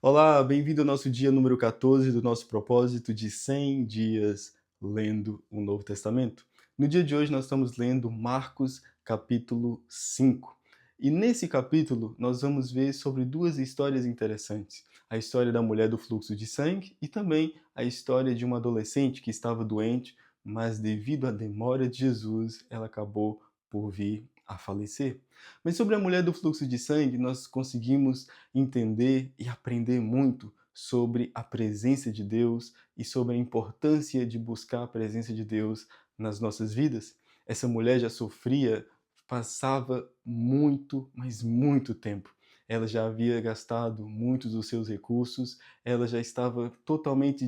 Olá, bem-vindo ao nosso dia número 14 do nosso propósito de 100 dias lendo o Novo Testamento. No dia de hoje nós estamos lendo Marcos capítulo 5. E nesse capítulo nós vamos ver sobre duas histórias interessantes. A história da mulher do fluxo de sangue e também a história de uma adolescente que estava doente, mas devido à demora de Jesus, ela acabou por vir a falecer. Mas sobre a mulher do fluxo de sangue, nós conseguimos entender e aprender muito sobre a presença de Deus e sobre a importância de buscar a presença de Deus nas nossas vidas. Essa mulher já sofria, passava muito, mas muito tempo. Ela já havia gastado muitos dos seus recursos, ela já estava totalmente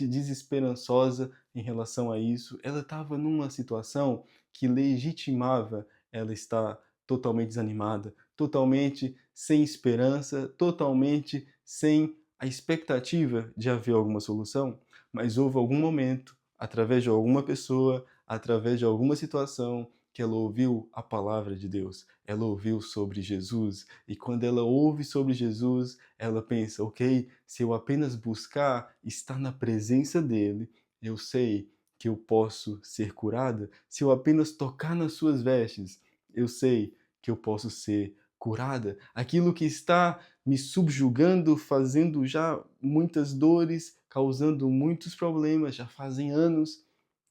desesperançosa em relação a isso. Ela estava numa situação que legitimava ela estar totalmente desanimada, totalmente sem esperança, totalmente sem a expectativa de haver alguma solução, mas houve algum momento, através de alguma pessoa, através de alguma situação, que ela ouviu a palavra de Deus, ela ouviu sobre Jesus, e quando ela ouve sobre Jesus, ela pensa, ok, se eu apenas buscar estar na presença dele, eu sei que eu posso ser curada, se eu apenas tocar nas suas vestes, eu sei que eu posso ser curada. Aquilo que está me subjugando, fazendo já muitas dores, causando muitos problemas, já fazem anos,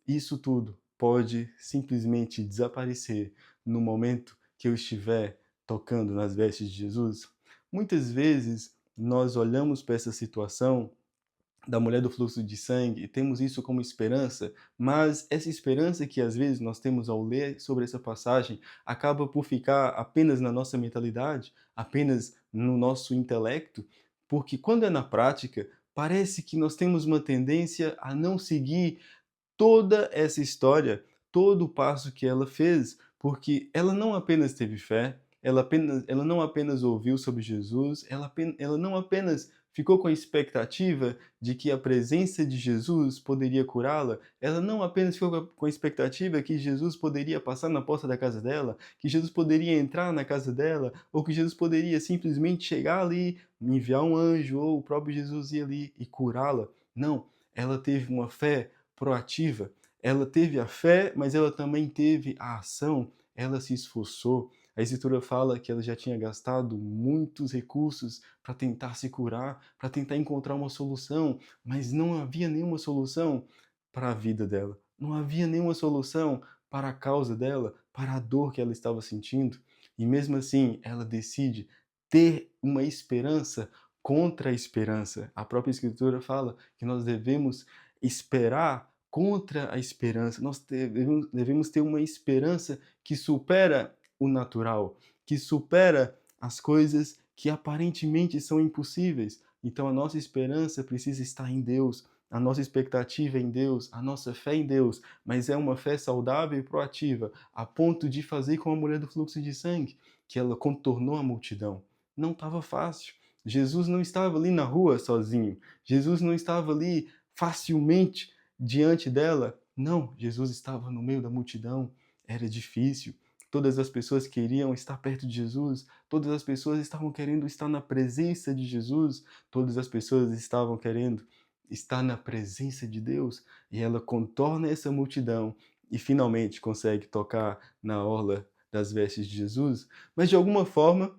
isso tudo pode simplesmente desaparecer no momento que eu estiver tocando nas vestes de Jesus. Muitas vezes nós olhamos para essa situação da mulher do fluxo de sangue e temos isso como esperança, mas essa esperança que às vezes nós temos ao ler sobre essa passagem acaba por ficar apenas na nossa mentalidade, apenas no nosso intelecto, porque quando é na prática, parece que nós temos uma tendência a não seguir toda essa história, todo o passo que ela fez, porque ela não apenas teve fé, ela não apenas ouviu sobre Jesus, ela não apenas ficou com a expectativa de que a presença de Jesus poderia curá-la, ela não apenas ficou com a expectativa que Jesus poderia passar na porta da casa dela, que Jesus poderia entrar na casa dela, ou que Jesus poderia simplesmente chegar ali, enviar um anjo, ou o próprio Jesus ir ali e curá-la. Não, ela teve uma fé proativa. Ela teve a fé, mas ela também teve a ação. Ela se esforçou. A Escritura fala que ela já tinha gastado muitos recursos para tentar se curar, para tentar encontrar uma solução, mas não havia nenhuma solução para a vida dela. Não havia nenhuma solução para a causa dela, para a dor que ela estava sentindo. E mesmo assim, ela decide ter uma esperança contra a esperança. A própria Escritura fala que nós devemos esperar contra a esperança. Nós devemos ter uma esperança que supera o natural, que supera as coisas que aparentemente são impossíveis. Então a nossa esperança precisa estar em Deus, a nossa expectativa é em Deus, a nossa fé em Deus, mas é uma fé saudável e proativa, a ponto de fazer como a mulher do fluxo de sangue, que ela contornou a multidão. Não estava fácil. Jesus não estava ali na rua sozinho. Jesus não estava ali facilmente diante dela. Não, Jesus estava no meio da multidão. Era difícil. Todas as pessoas queriam estar perto de Jesus, todas as pessoas estavam querendo estar na presença de Jesus, todas as pessoas estavam querendo estar na presença de Deus, e ela contorna essa multidão e finalmente consegue tocar na orla das vestes de Jesus, mas de alguma forma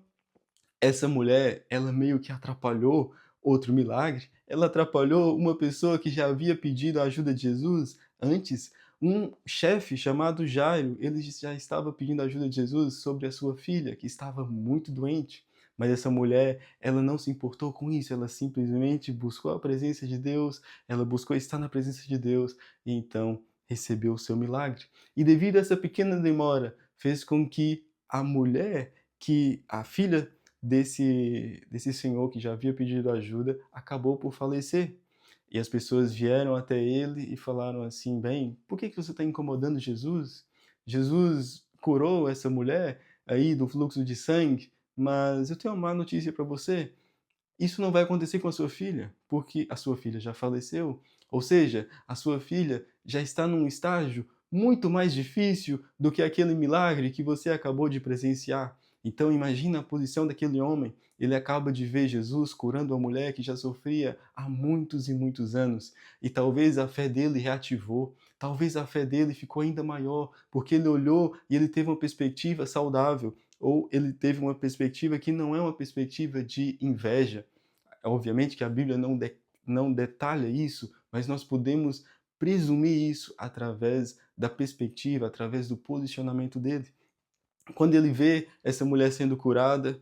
essa mulher, ela meio que atrapalhou outro milagre, ela atrapalhou uma pessoa que já havia pedido a ajuda de Jesus antes, um chefe chamado Jairo, ele já estava pedindo ajuda de Jesus sobre a sua filha, que estava muito doente. Mas essa mulher, ela não se importou com isso, ela simplesmente buscou a presença de Deus, ela buscou estar na presença de Deus, e então recebeu o seu milagre. E devido a essa pequena demora, fez com que a mulher, que a filha desse senhor que já havia pedido ajuda, acabou por falecer. E as pessoas vieram até ele e falaram assim: bem, por que você está incomodando Jesus? Jesus curou essa mulher aí do fluxo de sangue, mas eu tenho uma má notícia para você. Isso não vai acontecer com a sua filha, porque a sua filha já faleceu. Ou seja, a sua filha já está num estágio muito mais difícil do que aquele milagre que você acabou de presenciar. Então imagina a posição daquele homem, ele acaba de ver Jesus curando uma mulher que já sofria há muitos e muitos anos, e talvez a fé dele reativou, talvez a fé dele ficou ainda maior, porque ele olhou e ele teve uma perspectiva saudável, ou ele teve uma perspectiva que não é uma perspectiva de inveja. Obviamente que a Bíblia não detalha isso, mas nós podemos presumir isso através da perspectiva, através do posicionamento dele. Quando ele vê essa mulher sendo curada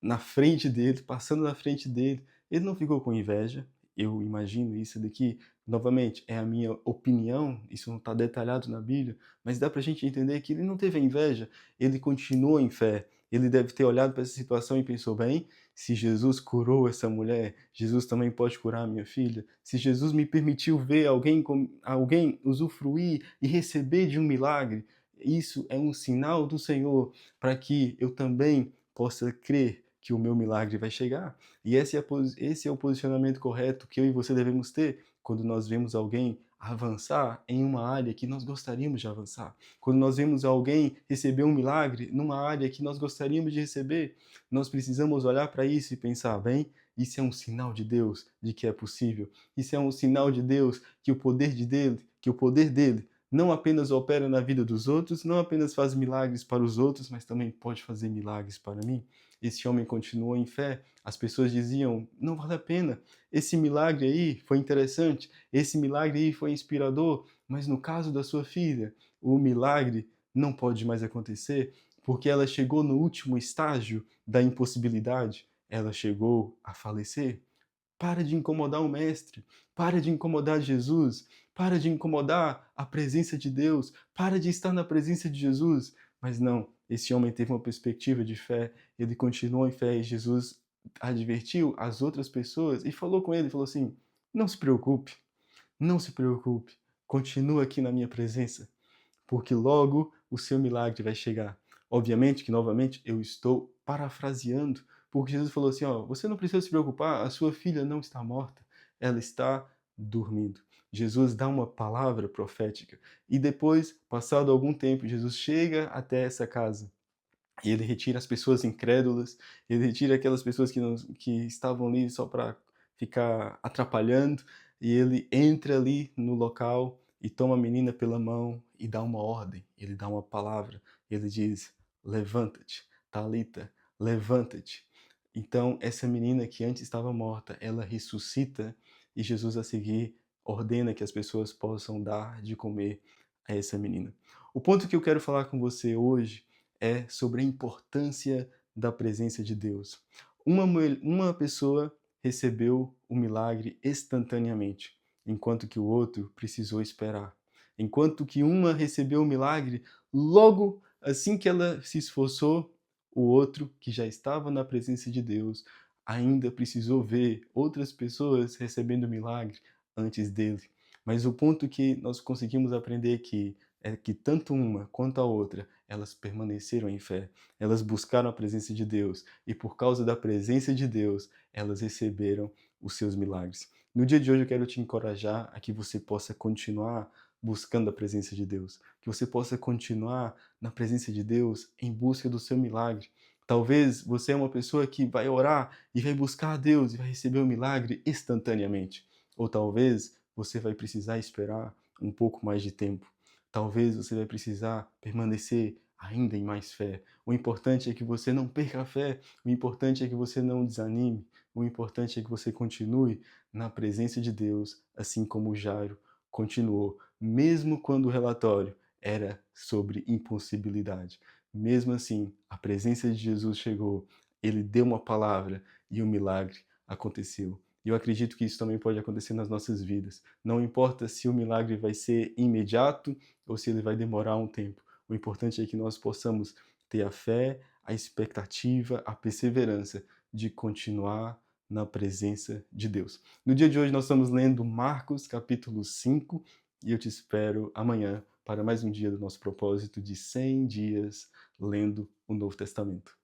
na frente dele, passando na frente dele, ele não ficou com inveja. Eu imagino isso daqui, novamente, é a minha opinião, isso não está detalhado na Bíblia, mas dá para a gente entender que ele não teve inveja, ele continuou em fé. Ele deve ter olhado para essa situação e pensou: bem, se Jesus curou essa mulher, Jesus também pode curar a minha filha. Se Jesus me permitiu ver alguém usufruir e receber de um milagre, isso é um sinal do Senhor para que eu também possa crer que o meu milagre vai chegar. E esse é o posicionamento correto que eu e você devemos ter quando nós vemos alguém avançar em uma área que nós gostaríamos de avançar. Quando nós vemos alguém receber um milagre numa área que nós gostaríamos de receber, nós precisamos olhar para isso e pensar: bem, isso é um sinal de Deus de que é possível. Isso é um sinal de Deus que o poder dele não apenas opera na vida dos outros, não apenas faz milagres para os outros, mas também pode fazer milagres para mim. Esse homem continuou em fé. As pessoas diziam: não vale a pena. Esse milagre aí foi interessante, esse milagre aí foi inspirador, mas no caso da sua filha, o milagre não pode mais acontecer, porque ela chegou no último estágio da impossibilidade. Ela chegou a falecer. Para de incomodar o Mestre, para de incomodar Jesus, para de incomodar a presença de Deus, para de estar na presença de Jesus. Mas não, esse homem teve uma perspectiva de fé, ele continuou em fé e Jesus advertiu as outras pessoas e falou com ele, falou assim: não se preocupe, não se preocupe, continua aqui na minha presença, porque logo o seu milagre vai chegar. Obviamente que, novamente, eu estou parafraseando, porque Jesus falou assim: ó, você não precisa se preocupar, a sua filha não está morta, ela está dormindo. Jesus dá uma palavra profética e depois, passado algum tempo, Jesus chega até essa casa e ele retira as pessoas incrédulas, ele retira aquelas pessoas que estavam ali só para ficar atrapalhando, e ele entra ali no local e toma a menina pela mão e dá uma ordem, ele dá uma palavra, ele diz: levanta-te, Talita, levanta-te. Então, essa menina que antes estava morta, ela ressuscita e Jesus a seguir ordena que as pessoas possam dar de comer a essa menina. O ponto que eu quero falar com você hoje é sobre a importância da presença de Deus. Uma pessoa recebeu o milagre instantaneamente, enquanto que o outro precisou esperar. Enquanto que uma recebeu o milagre logo assim que ela se esforçou, o outro, que já estava na presença de Deus, ainda precisou ver outras pessoas recebendo o milagre antes dele. Mas o ponto que nós conseguimos aprender aqui é que tanto uma quanto a outra, elas permaneceram em fé, elas buscaram a presença de Deus e por causa da presença de Deus, elas receberam os seus milagres. No dia de hoje eu quero te encorajar a que você possa continuar buscando a presença de Deus, que você possa continuar na presença de Deus em busca do seu milagre. Talvez você é uma pessoa que vai orar e vai buscar a Deus e vai receber o milagre instantaneamente. Ou talvez você vai precisar esperar um pouco mais de tempo. Talvez você vai precisar permanecer ainda em mais fé. O importante é que você não perca a fé, o importante é que você não desanime, o importante é que você continue na presença de Deus, assim como Jairo continuou, mesmo quando o relatório era sobre impossibilidade. Mesmo assim, a presença de Jesus chegou, ele deu uma palavra e o milagre aconteceu. E eu acredito que isso também pode acontecer nas nossas vidas. Não importa se o milagre vai ser imediato ou se ele vai demorar um tempo. O importante é que nós possamos ter a fé, a expectativa, a perseverança de continuar na presença de Deus. No dia de hoje nós estamos lendo Marcos capítulo 5 e eu te espero amanhã para mais um dia do nosso propósito de 100 dias lendo o Novo Testamento.